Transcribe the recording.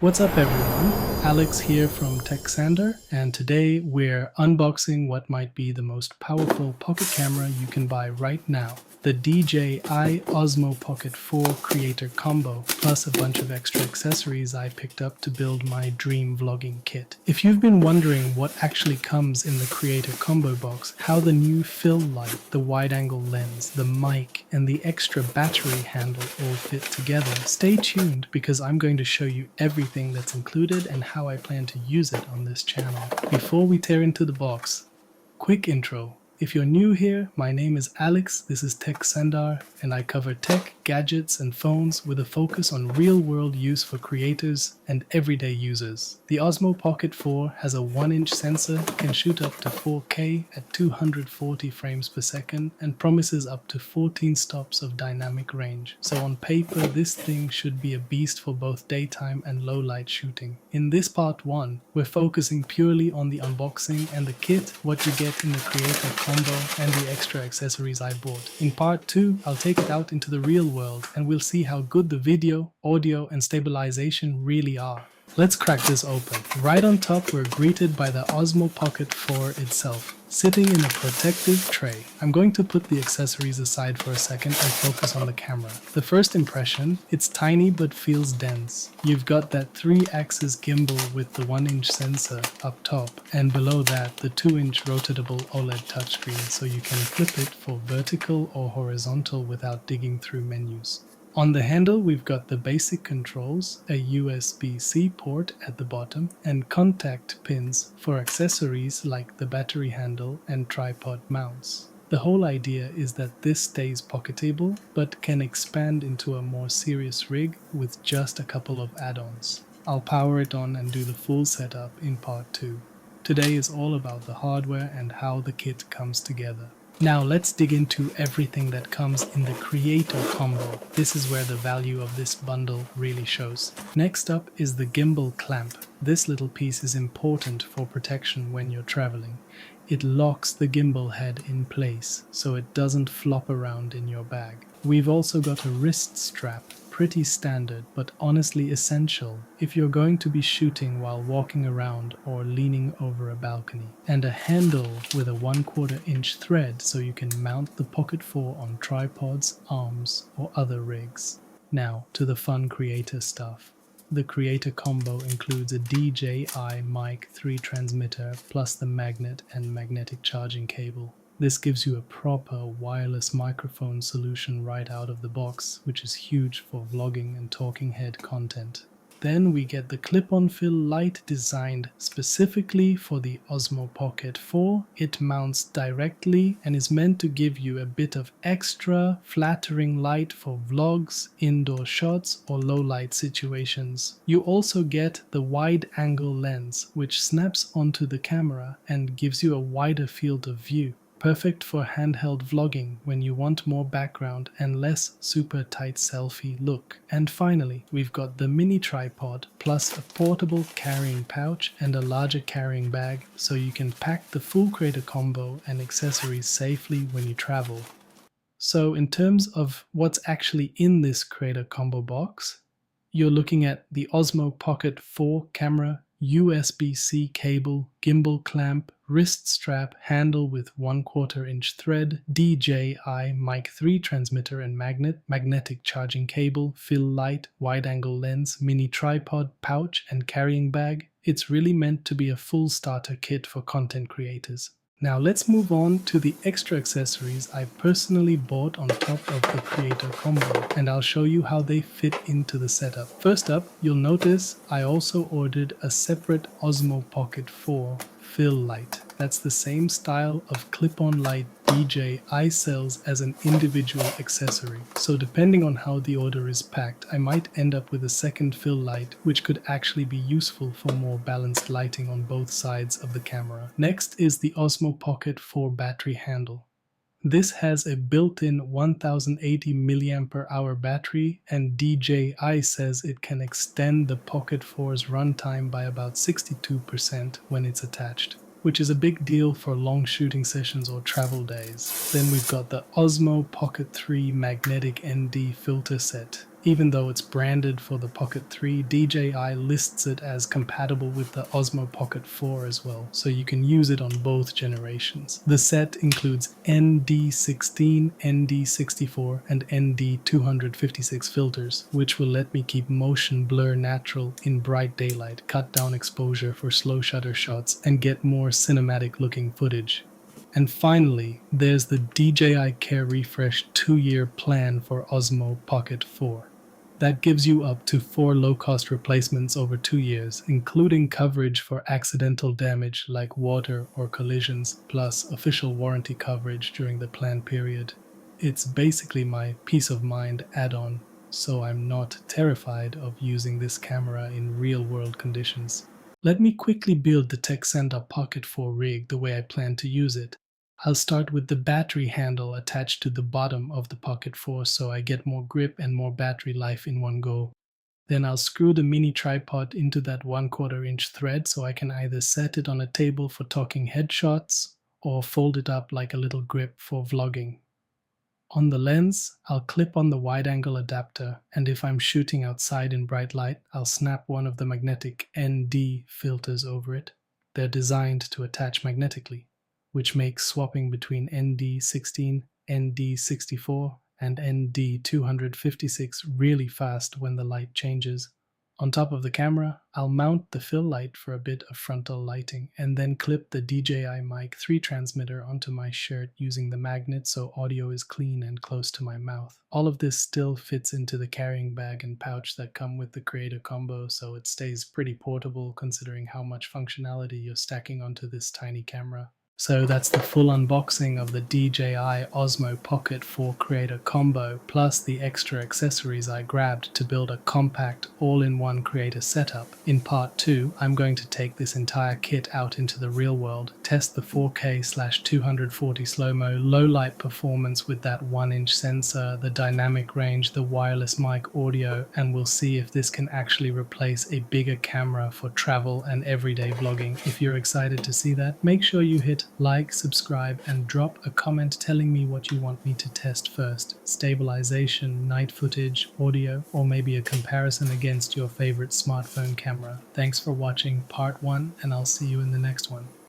What's up everyone, Alex here from Techxandar, and today we're unboxing what might be the most powerful pocket camera you can buy right now, the DJI Osmo Pocket 4 Creator Combo, plus a bunch of extra accessories I picked up to build my dream vlogging kit. If you've been wondering what actually comes in the Creator Combo box, how the new fill light, the wide-angle lens, the mic, and the extra battery handle all fit together, stay tuned because I'm going to show you everything that's included and how I plan to use it on this channel. Before we tear into the box, quick intro. If you're new here, my name is Alex, this is Techxandar, and I cover tech, gadgets, and phones with a focus on real-world use for creators and everyday users. The Osmo Pocket 4 has a 1-inch sensor, can shoot up to 4K at 240 frames per second, and promises up to 14 stops of dynamic range. So on paper, this thing should be a beast for both daytime and low-light shooting. In this part 1, we're focusing purely on the unboxing and the kit, what you get in the Creator Combo, and the extra accessories I bought. In part 2, I'll take it out into the real world and we'll see how good the video, audio, and stabilization really are. Let's crack this open. Right on top, we're greeted by the Osmo Pocket 4 itself, sitting in a protective tray. I'm going to put the accessories aside for a second and focus on the camera. The first impression, it's tiny but feels dense. You've got that 3-axis gimbal with the 1-inch sensor up top, and below that the 2-inch rotatable OLED touchscreen so you can flip it for vertical or horizontal without digging through menus. On the handle, we've got the basic controls, a USB-C port at the bottom, and contact pins for accessories like the battery handle and tripod mounts. The whole idea is that this stays pocketable, but can expand into a more serious rig with just a couple of add-ons. I'll power it on and do the full setup in part 2. Today is all about the hardware and how the kit comes together. Now let's dig into everything that comes in the Creator Combo. This is where the value of this bundle really shows. Next up is the gimbal clamp. This little piece is important for protection when you're traveling. It locks the gimbal head in place so it doesn't flop around in your bag. We've also got a wrist strap. Pretty standard, but honestly essential if you're going to be shooting while walking around or leaning over a balcony. And a handle with a 1/4 inch thread so you can mount the Pocket 4 on tripods, arms, or other rigs. Now to the fun creator stuff. The Creator Combo includes a DJI Mic 3 transmitter plus the magnet and magnetic charging cable. This gives you a proper wireless microphone solution right out of the box, which is huge for vlogging and talking head content. Then we get the clip-on fill light designed specifically for the Osmo Pocket 4. It mounts directly and is meant to give you a bit of extra flattering light for vlogs, indoor shots, or low light situations. You also get the wide-angle lens, which snaps onto the camera and gives you a wider field of view. Perfect for handheld vlogging when you want more background and less super tight selfie look. And finally, we've got the mini tripod plus a portable carrying pouch and a larger carrying bag so you can pack the full Creator Combo and accessories safely when you travel. So in terms of what's actually in this Creator Combo box, you're looking at the Osmo Pocket 4 camera, USB-C cable, gimbal clamp, wrist strap, handle with 1/4 inch thread, DJI Mic 3 transmitter and magnet, magnetic charging cable, fill light, wide-angle lens, mini tripod, pouch, and carrying bag. It's really meant to be a full starter kit for content creators. Now let's move on to the extra accessories I personally bought on top of the Creator Combo, and I'll show you how they fit into the setup. First up, you'll notice I also ordered a separate Osmo Pocket 4 fill light. That's the same style of clip-on light DJI sells as an individual accessory. So depending on how the order is packed, I might end up with a second fill light, which could actually be useful for more balanced lighting on both sides of the camera. Next is the Osmo Pocket 4 battery handle. This has a built-in 1080 mAh battery, and DJI says it can extend the Pocket 4's runtime by about 62% when it's attached, which is a big deal for long shooting sessions or travel days. Then we've got the Osmo Pocket 3 magnetic ND filter set. Even though it's branded for the Pocket 3, DJI lists it as compatible with the Osmo Pocket 4 as well, so you can use it on both generations. The set includes ND16, ND64, and ND256 filters, which will let me keep motion blur natural in bright daylight, cut down exposure for slow shutter shots, and get more cinematic looking footage. And finally, there's the DJI Care Refresh 2-year plan for Osmo Pocket 4. That gives you up to 4 low-cost replacements over 2 years, including coverage for accidental damage like water or collisions, plus official warranty coverage during the plan period. It's basically my peace of mind add-on, so I'm not terrified of using this camera in real-world conditions. Let me quickly build the Techxandar Pocket 4 rig the way I plan to use it. I'll start with the battery handle attached to the bottom of the Pocket 4 so I get more grip and more battery life in one go. Then I'll screw the mini tripod into that 1/4 inch thread so I can either set it on a table for talking headshots or fold it up like a little grip for vlogging. On the lens, I'll clip on the wide-angle adapter, and if I'm shooting outside in bright light, I'll snap one of the magnetic ND filters over it. They're designed to attach magnetically, which makes swapping between ND16, ND64, and ND256 really fast when the light changes. On top of the camera, I'll mount the fill light for a bit of frontal lighting, and then clip the DJI Mic 3 transmitter onto my shirt using the magnet so audio is clean and close to my mouth. All of this still fits into the carrying bag and pouch that come with the Creator Combo, so it stays pretty portable considering how much functionality you're stacking onto this tiny camera. So that's the full unboxing of the DJI Osmo Pocket 4 Creator Combo, plus the extra accessories I grabbed to build a compact, all-in-one creator setup. In part 2, I'm going to take this entire kit out into the real world, test the 4K/240 slow-mo low-light performance with that 1-inch sensor, the dynamic range, the wireless mic audio, and we'll see if this can actually replace a bigger camera for travel and everyday vlogging. If you're excited to see that, make sure you hit like, subscribe, and drop a comment telling me what you want me to test first. Stabilization, night footage, audio, or maybe a comparison against your favorite smartphone camera. Thanks for watching part 1, and I'll see you in the next one.